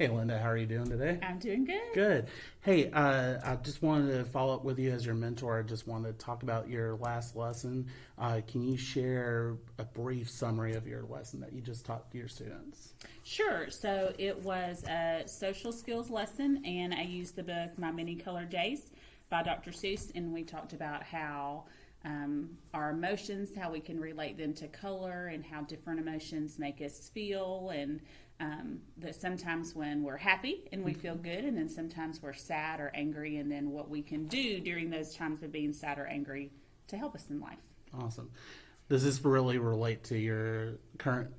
Hey, Linda, how are you doing today? I'm doing good. Good. Hey, I just wanted to follow up with you as your mentor. I just wanted to talk about your last lesson. Can you share a brief summary of your lesson that you just taught to your students? Sure. So it was a social skills lesson, and I used the book My Many Colored Days by Dr. Seuss, and we talked about how our emotions, how we can relate them to color, and how different emotions make us feel, and that sometimes when we're happy and we feel good, and then sometimes we're sad or angry, and then what we can do during those times of being sad or angry to help us in life. Awesome. Does this really relate to your current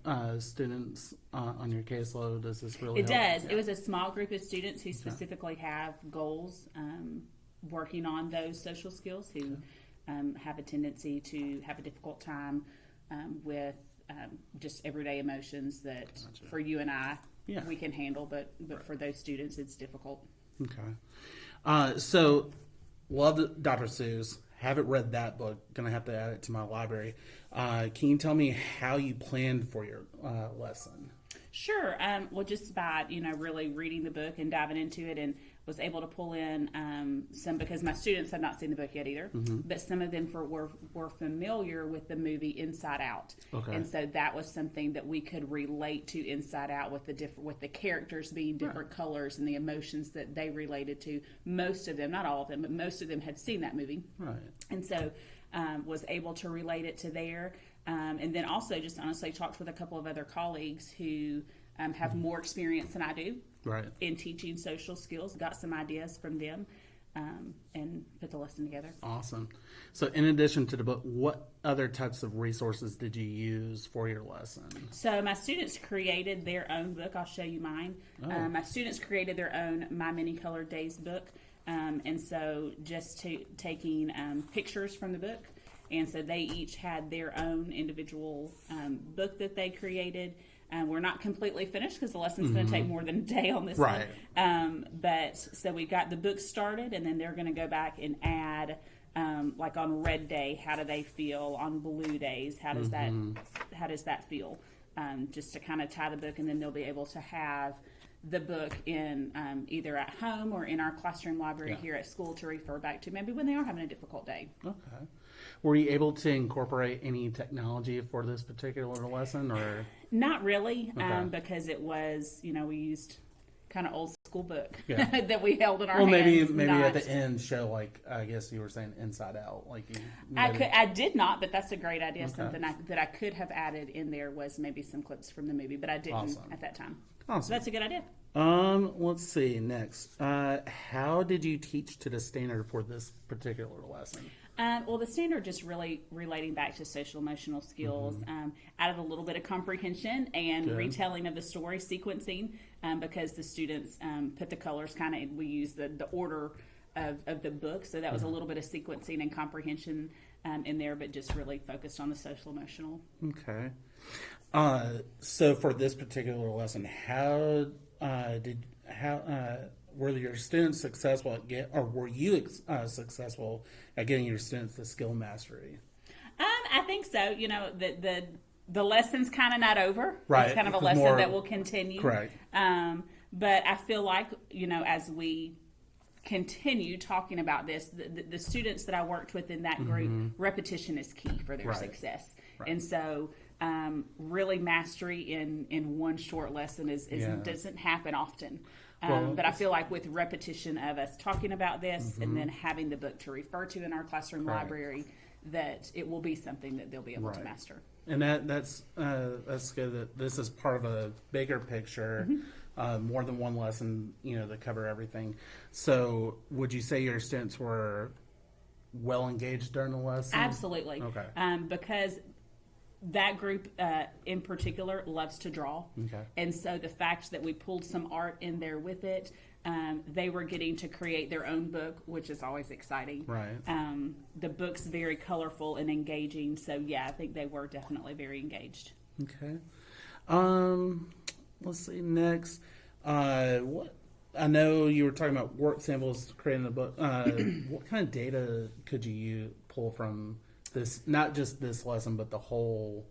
students on your caseload? Does this really It help? does. It was a small group of students who specifically have goals working on those social skills, who have a tendency to have a difficult time with just everyday emotions that for you and I, we can handle, but for those students, it's difficult. Okay. So, love Dr. Seuss. Haven't read that book. Gonna have to add it to my library. Can you tell me how you planned for your lesson? Sure. Well, just by really reading the book and diving into it, and was able to pull in some, because my students have not seen the book yet either, but some of them were familiar with the movie Inside Out, and so that was something that we could relate to Inside Out, with the characters being different colors and the emotions that they related to. Most of them, not all of them, but most of them had seen that movie, and so was able to relate it to there. And then also just honestly talked with a couple of other colleagues who have more experience than I do in teaching social skills, got some ideas from them, and put the lesson together. Awesome. So in addition to the book, what other types of resources did you use for your lesson? So my students created their own book. I'll show you mine. My students created their own My Many Colored Days book. And so just taking pictures from the book. And so they each had their own individual book that they created. We're not completely finished because the lesson's going to take more than a day on this one. But so we got the book started, and then they're going to go back and add, like on red day, how do they feel? On blue days, how does that feel? Just to kind of tie the book, and then they'll be able to have the book in either at home or in our classroom library here at school to refer back to, maybe when they are having a difficult day. Okay. Were you able to incorporate any technology for this particular lesson, or not really? Because it was, we used kind of old school book that we held in our hands. Maybe at the end show, like I guess you were saying Inside Out, like I did not, but that's a great idea. Something that I could have added in there was maybe some clips from the movie, but I didn't at that time. Awesome. So that's a good idea. Let's see next. How did you teach to the standard for this particular lesson? Well, the standard just really relating back to social emotional skills, added a little bit of comprehension and retelling of the story, sequencing, because the students put the colors we use the order of the book, so that was a little bit of sequencing and comprehension in there, but just really focused on the social emotional. Okay. So for this particular lesson, how were your students successful were you successful at getting your students to skill mastery? I think so. The lesson's kind of not over. Right. It's kind of a lesson that will continue. Correct. But I feel like, as we continue talking about this, the students that I worked with in that group, repetition is key for their success. And so really mastery in one short lesson doesn't happen often. But I feel like with repetition of us talking about this and then having the book to refer to in our classroom library, that it will be something that they'll be able to master. And that's good. That this is part of a bigger picture, more than one lesson, to cover everything. So, would you say your students were well engaged during the lesson? Absolutely. Okay. Because that group in particular loves to draw. Okay. And so the fact that we pulled some art in there with it, they were getting to create their own book, which is always exciting. Right. The book's very colorful and engaging. So, I think they were definitely very engaged. Okay. Let's see next. What I know you were talking about work samples creating a book. What kind of data could you pull from this, not just this lesson, but the whole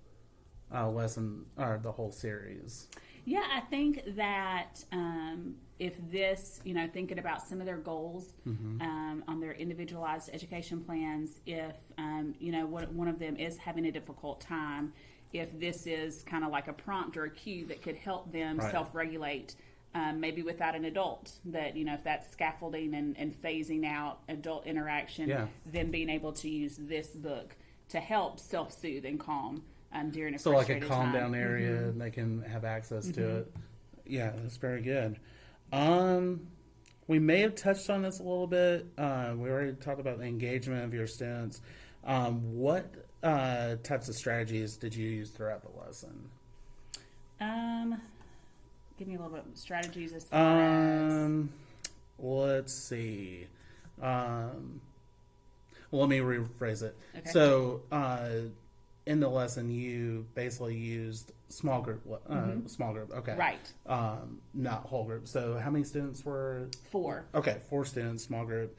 lesson or the whole series? Yeah, I think that if this, thinking about some of their goals on their individualized education plans, if, one of them is having a difficult time, if this is kind of like a prompt or a cue that could help them Right. self-regulate, maybe without an adult, that, if that's scaffolding and phasing out adult interaction, Yeah. then being able to use this book to help self-soothe and calm during a So like a frustrated calm time. down area, and they can have access to it. Yeah, that's very good. We may have touched on this a little bit. We already talked about the engagement of your students. What types of strategies did you use throughout the lesson? Give me a little bit of strategies as far as. Let's see. Well, let me rephrase it. Okay. So, in the lesson, you basically used small group. Small group. Okay. Right. Not whole group. So, how many students were? 4. Okay, 4 students, small group.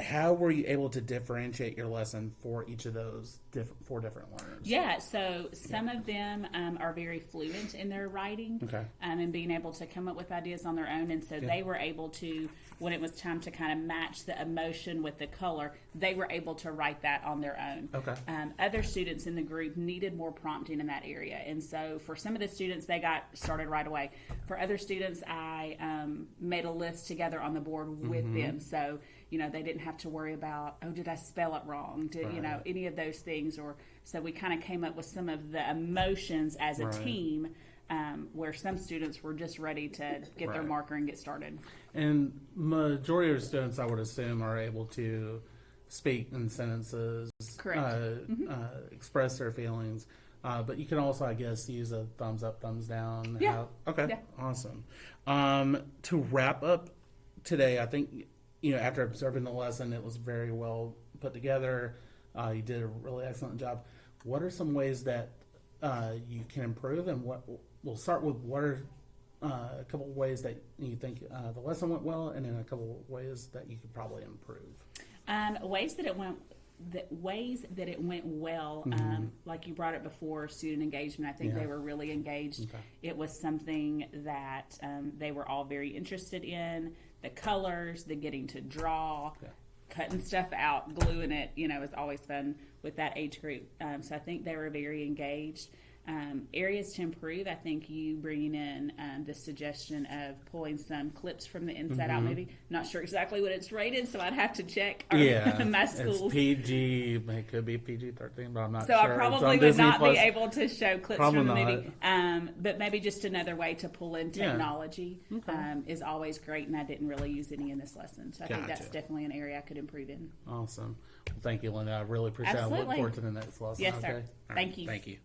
How were you able to differentiate your lesson for each of those 4 different learners? Yeah, so some of them are very fluent in their writing Okay. and being able to come up with ideas on their own. And so they were able to, when it was time to kind of match the emotion with the color, they were able to write that on their own. Okay. Other students in the group needed more prompting in that area. And so for some of the students, they got started right away. For other students, I made a list together on the board with them. So they didn't have to worry about, oh, did I spell it wrong? Did, any of those things. Or so we kind of came up with some of the emotions as a team, where some students were just ready to get their marker and get started. And majority of students, I would assume, are able to speak in sentences, Correct. Express their feelings. But you can also, I guess, use a thumbs up, thumbs down. Yeah. Okay. Yeah. Awesome. To wrap up today, I think, after observing the lesson, it was very well put together. You did a really excellent job. What are some ways that you can improve? And we'll start with what are a couple of ways that you think the lesson went well, and then a couple of ways that you could probably improve. Ways that it went well, like you brought it before, student engagement. I think they were really engaged. Okay. It was something that they were all very interested in. The colors, the getting to draw, cutting stuff out, gluing it, is always fun with that age group. So I think they were very engaged. Areas to improve, I think you bringing in the suggestion of pulling some clips from the inside out, maybe. Not sure exactly what it's rated, so I'd have to check my schools. It's PG, it could be PG-13, but I'm not so sure. I probably would not be able to show clips Probably from the not. movie. But maybe just another way to pull in technology is always great, and I didn't really use any in this lesson. So I think that's definitely an area I could improve in. Awesome. Well, thank you, Linda. I really appreciate it. I look Absolutely. forward to the next lesson. Yes, sir. Okay? All right. Thank you. Thank you.